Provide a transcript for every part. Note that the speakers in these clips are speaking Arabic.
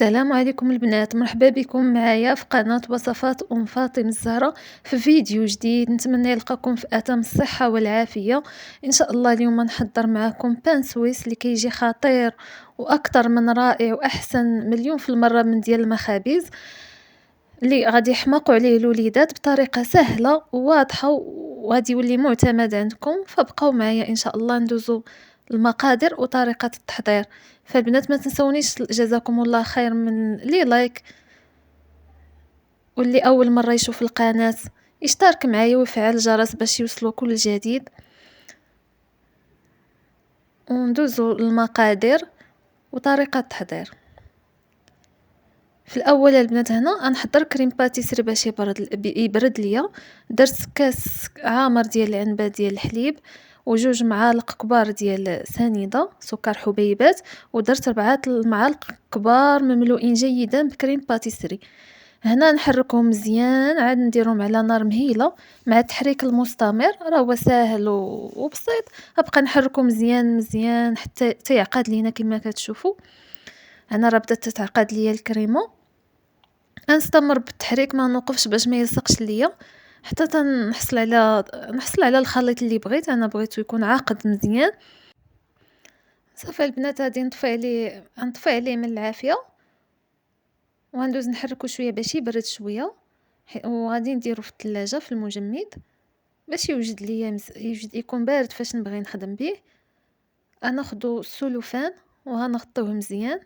السلام عليكم البنات، مرحبا بكم معايا في قناة وصفات فاطمة الزهراء في فيديو جديد. نتمنى يلقاكم في أتم الصحة والعافية. إن شاء الله اليوم نحضر معكم بان سويس اللي كيجي خطير وأكثر من رائع وأحسن مليون في المرة من ديال المخابز اللي غادي يحماقوا عليه الوليدات بطريقة سهلة وواضحة وغادي يولي معتمد عندكم. فبقوا معايا إن شاء الله ندوزو المقادير وطريقة التحضير. فالبنات ما تنسونيش، جزاكم الله خير، من لي لايك، واللي أول مرة يشوف القناة يشترك معايا ويفعل الجرس باش يوصلوا كل جديد. وندوزو المقادير وطريقة التحضير. في الاول البنات هنا غنحضر كريم باتيسري باش يبرد ليا. درت كاس عامر ديال العنبه ديال الحليب وجوج معالق كبار ديال سنيده سكر حبيبات، ودرت 4 معالق كبار مملوئين جيدا بكريم باتيسري. هنا نحركهم مزيان، عاد نديرهم على نار مهيله مع التحريك المستمر، راه هو ساهل وبسيط. غنبقى نحركو مزيان مزيان حتى يعقد لينا كما كتشوفوا. انا راه بدات تتعقد ليا الكريمه، نستمر بالتحريك ما نوقفش باش ما يلصقش ليا حتى نحصل على الخليط اللي بغيت. انا بغيته يكون عاقد مزيان. صافي البنات غادي نطفي عليه من العافيه وغندوز نحركو شويه باش يبرد شويه، وغادي نديرو في الثلاجه في المجمد باش يوجد ليا يكون بارد فاش نبغي نخدم به. غناخدو السلوفان وغنغطيوه مزيان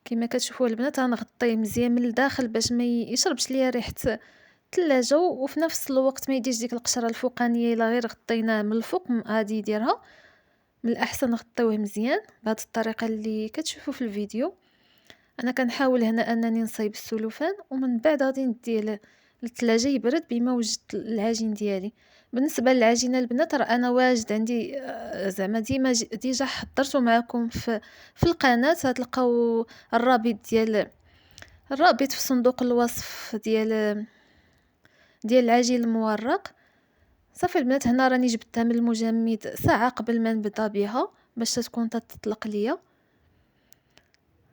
كما كتشوفوا البنات. غنغطيه مزيان من الداخل باش ما يشربش ليا ريحه الثلاجه، وفي نفس الوقت ما يديش ديك القشره الفوقانيه الا غير غطيناه من الفوق غادي يديرها. من الاحسن نغطيوه مزيان بهذه الطريقه اللي كتشوفوا في الفيديو. انا كنحاول هنا انني نصايب السلوفان ومن بعد غادي نديه للثلاجه يبرد بما وجدت العجين ديالي. بالنسبه للعجينه البنات راه انا واجد عندي، زعما ديما ديجا حضرته معكم في القناه. غتلقاو الرابط في صندوق الوصف ديال العجين المورق. صافي البنات هنا راني جبتها من المجمد ساعه قبل ما نبدا بها باش تكون تطلق ليا،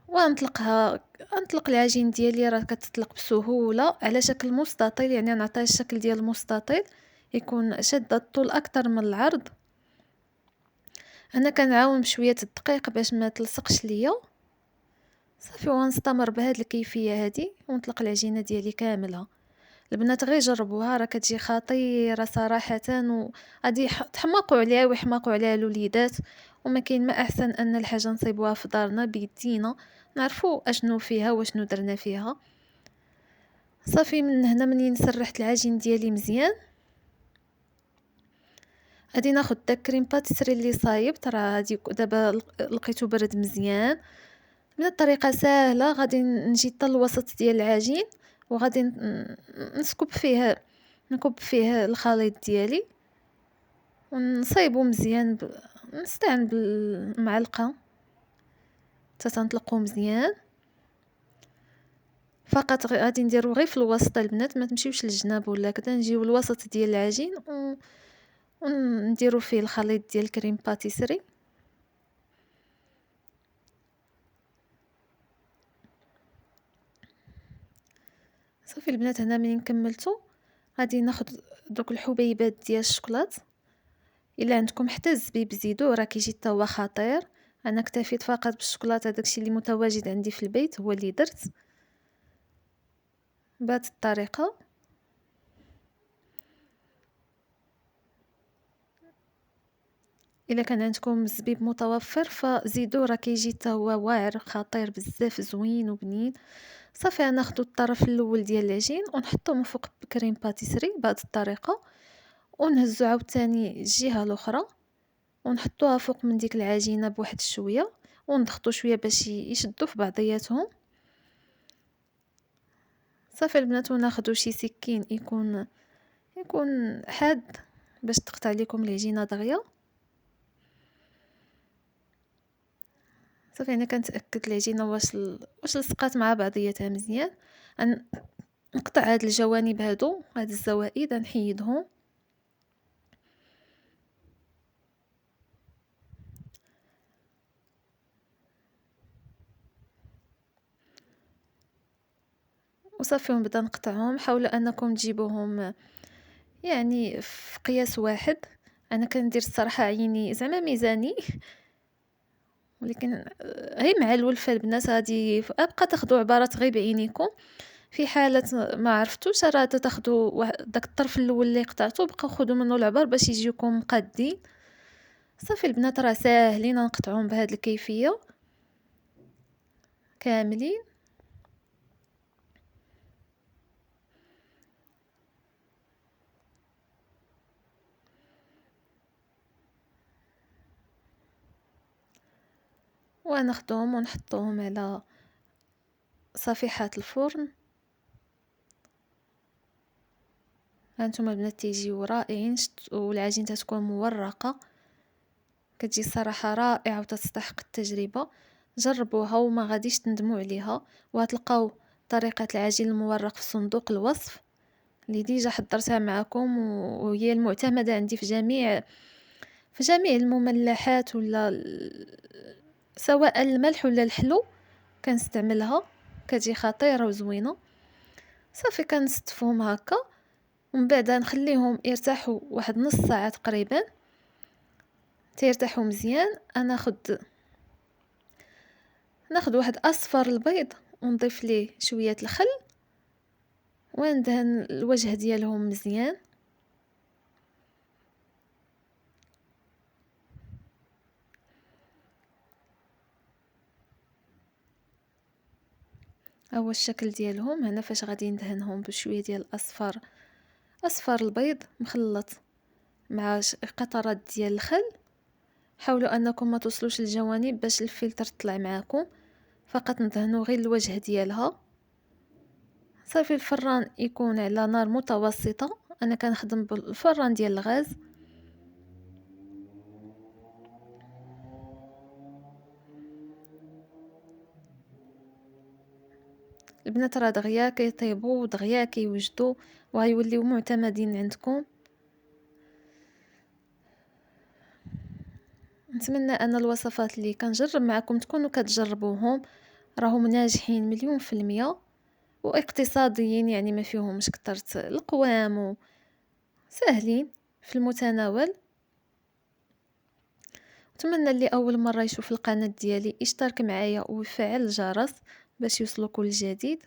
نطلق العجين ديالي. راه كتطلق بسهوله على شكل مستطيل، يعني نعطيه الشكل ديال المستطيل يكون شاد الطول اكثر من العرض. انا كنعاون بشويه الدقيق باش ما تلصقش ليا. صافي ونستمر بهذه الكيفيه هذه ونطلق العجينه ديالي كاملها. البنات غير جربوها راه كتجي خطيره صراحه، وغادي تحماقوا عليها ويحماقوا عليها الوليدات. وما كاين ما احسن ان الحاجه نصيبوها في دارنا بيدينا، نعرفوا اشنو فيها واشنو درنا فيها. صافي من هنا منين سرحت العجين ديالي مزيان غادي ناخذ داك كريم باتيسري اللي صايبت. راه هادي دابا لقيتو برد مزيان. من الطريقه سهله غادي نجي حتى الوسط ديال العجين وغادي نكب فيه الخليط ديالي ونصايبو مزيان نستعن بالمعلقه حتى تنطلقو مزيان. فقط غادي نديرو غير في الوسط البنات، ما تمشيوش للجناب ولا كذا. نجيو الوسط ديال العجين ونديرو فيه الخليط ديال الكريم باتيسري. صافي البنات هنا منين كملتو غادي ناخد دوك الحبيبات ديال الشوكولات. الا عندكم حتى الزبيب زيدوه راه كيجي حتى هو خطير. انا اكتفيت فقط بالشوكولاته، داكشي اللي متواجد عندي في البيت هو اللي درت بهذه الطريقه. الا كان عندكم الزبيب متوفر فزيدوه، راه كيجي حتى هو واعر خطير بزاف زوين وبنين. صافي ناخذ الطرف الاول ديال العجين ونحطو من فوق بكريم باتيسري بهذه الطريقه، ونهزو عاوتاني الجهه الاخرى ونحطوها فوق من ديك العجينه بواحد شويه ونضغطو شويه باش يشدوا في بعضياتهم. صافي البنات وناخذوا شي سكين يكون حاد باش تقطع لكم العجينه دغيا. صافي انا كنتاكد العجينه واش لصقات مع بعضياتها مزيان. نقطع هاد الجوانب هاد الزوائد نحيدهم. وصافي ونبدا نقطعهم. حاولوا أنكم تجيبوهم يعني في قياس واحد. أنا كندير الصراحة عيني زعما ميزاني ولكن غير مع الولفة البنات غادي أبقى تاخدوا عبارات غير بعينيكم. في حالة ما عرفتوش راه تاخدوا داك الطرف الأول اللي قطعتو بقاو خدوا منه العبار باش يجيوكم قادين. صافي البنات راه ساهلين نقطعوهم بهاد الكيفية كاملين. وناخدوهم ونحطوهم على صفيحات الفرن. هانتوما البنات تيجيو رائعين والعجين تتكون مورقة، كتجي صراحة رائعة وتستحق التجربة. جربوها وما غاديش تندموا عليها. وغتلقاو طريقة العجين المورق في صندوق الوصف اللي ديجا حضرتها معكم وهي المعتمدة عندي في جميع المملحات ولا سواء الملح ولا الحلو كنستعملها، كتجي خطيرة وزوينة. صافي كنستفهم هكا ومن بعد نخليهم يرتاحوا واحد نص ساعة تقريبا. تيرتاحوا مزيان ناخد واحد اصفر البيض ونضيف ليه شوية الخل وندهن الوجه ديالهم مزيان. هو الشكل ديالهم هنا فاش غادي ندهنهم بشويه ديال اصفر البيض مخلط مع قطرات ديال الخل. حاولوا انكم ما توصلوش الجوانب باش الفلتر تطلع معاكم، فقط ندهنوا غير الوجه ديالها. صافي الفران يكون على نار متوسطه، انا كنخدم بالفران ديال الغاز. البنات راه دغيا كيطيبوا ودغيا كيوجدوا وغيوليو معتمدين عندكم. نتمنى ان الوصفات اللي كنجرب معكم تكونوا كتجربوهم، راهم ناجحين مليون في المية واقتصاديين، يعني ما فيهمش كترت القوام وسهلين في المتناول. نتمنى اللي اول مره يشوف القناه ديالي يشترك معايا ويفعل الجرس باش يوصلوا كل جديد.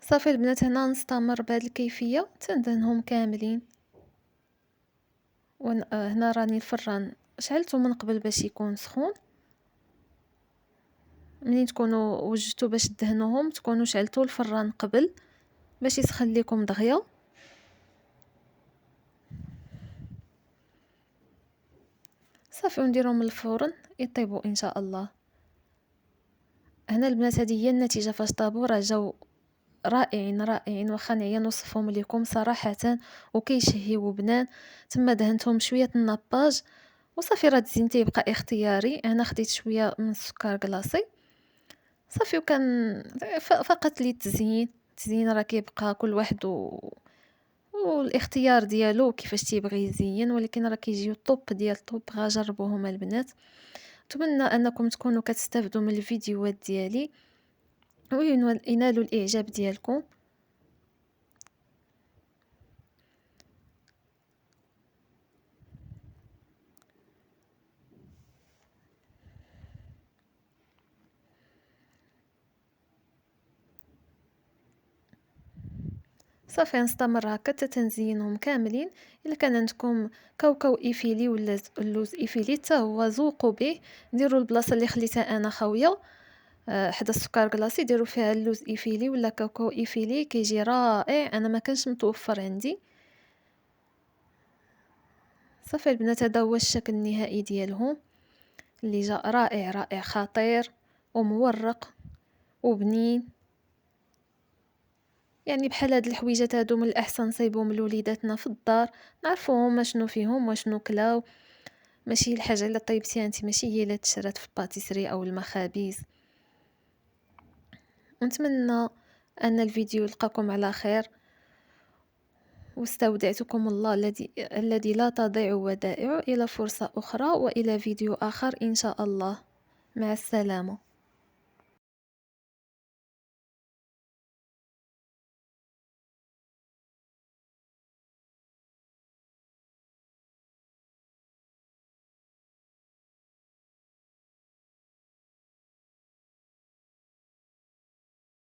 صافي البنات هنا نستمر بهذه الكيفيه تندهنهم كاملين. هنا راني الفران شعلته من قبل باش يكون سخون. منين تكونوا وجدتوا باش تدهنوهم تكونوا شعلتوا الفران قبل باش يسخن لكم دغيا. صافي ونديرهم الفرن يطيبوا ان شاء الله. هنا البنات هذه هي النتيجه فاش طابوا، راه جاو رائعين واخا نعيا نوصفهم لكم صراحه وكيشهيو بنان. تما دهنتهم شويه الناباج وصافي راه الزين تيبقى اختياري. انا خديت شويه من السكر كلاصي صافي وكان فقط التزيين راه كيبقى كل واحد والاختيار ديالو كيفاش تيبغي يزين، ولكن راه كيجيو طوب ديال طوب. غنجربوهم البنات. اتمنى انكم تكونوا كتستافدوا من الفيديوهات ديالي وينالوا الاعجاب ديالكم. صافي نستمر هكا حتى تنزينهم كاملين. الا كان عندكم كاوكاو ايفيلي ولا اللوز ايفيلي حتى هو زوقوا به. ديروا البلاصه اللي خليتها انا خاويه حدا السكر كلاصي ديروا فيها اللوز ايفيلي ولا كاوكاو ايفيلي كيجي رائع. انا ما كانش متوفر عندي. صافي البنات هذا هو الشكل النهائي ديالهم اللي جاء رائع خطير ومورق وبنين. يعني بحال هاد الحويجات هادو من الاحسن نصايبهم لوليداتنا في الدار، نعرفوهم شنو فيهم وشنو كلاو. ماشي الحاجه الا طيبتيها انت ماشي هي اللي تشرات في الباتيسري او المخابز. ونتمنى ان الفيديو يلقاكم على خير واستودعتكم الله الذي لا تضيع ودائعه. الى فرصه اخرى والى فيديو اخر ان شاء الله. مع السلامة.